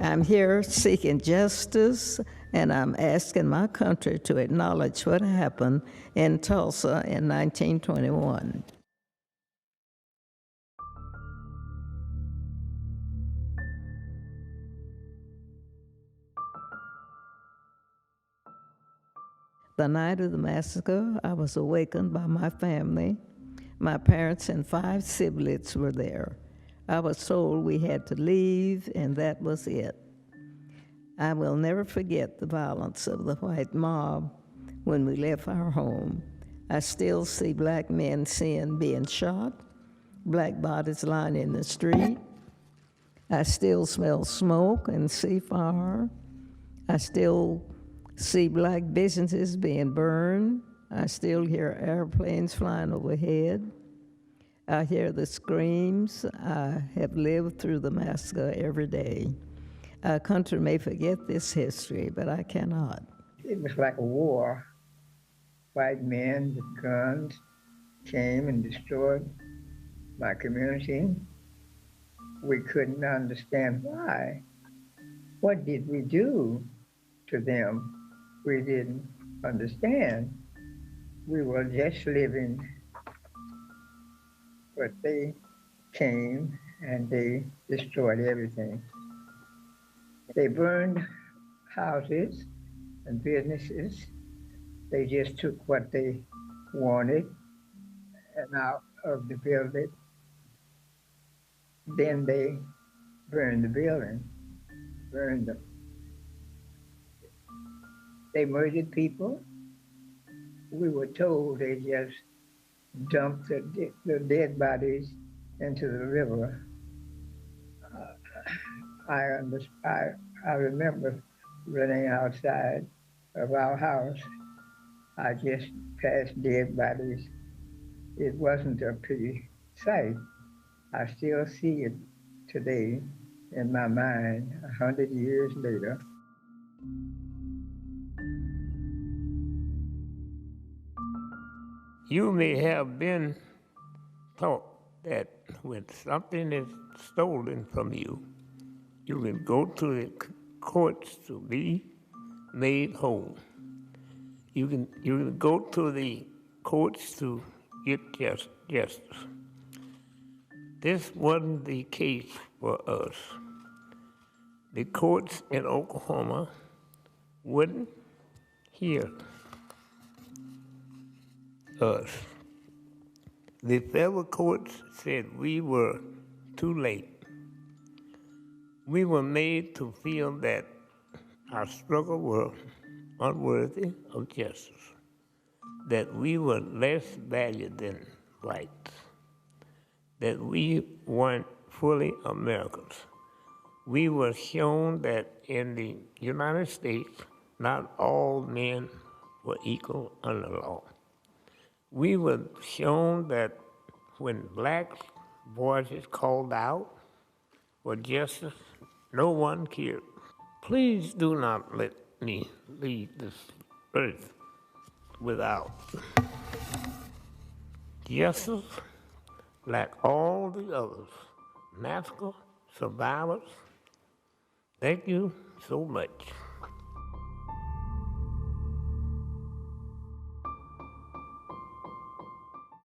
I'm here seeking justice, and I'm asking my country to acknowledge what happened in Tulsa in 1921. The night of the massacre, I was awakened by my family. My parents and 5 siblings were there. I was told we had to leave, and that was it. I will never forget the violence of the white mob when we left our home. I still see black men being shot, black bodies lying in the street. I still smell smoke and see fire. I still see black businesses being burned. I still hear airplanes flying overhead. I hear the screams. I have lived through the massacre every day. Our country may forget this history, but I cannot. It was like a war. White men with guns came and destroyed my community. We couldn't understand why. What did we do to them? We didn't understand. We were just living, but they came and they destroyed everything. They burned houses and businesses. They just took what they wanted and out of the building. Then they burned the building, burned them. They murdered people. We were told they just dumped the dead bodies into the river. I remember running outside of our house. I just passed dead bodies. It wasn't a pretty sight. I still see it today in my mind 100 years later. You may have been taught that when something is stolen from you, you can go to the courts to be made whole. You can go to the courts to get justice. This wasn't the case for us. The courts in Oklahoma wouldn't hear us. The federal courts said we were too late. We were made to feel that our struggle was unworthy of justice, that we were less valued than whites, that we weren't fully Americans. We were shown that in the United States, not all men were equal under law. We were shown that when black voices called out for justice, no one cared. Please do not let me leave this earth without justice like all the others, massacre survivors. Thank you so much.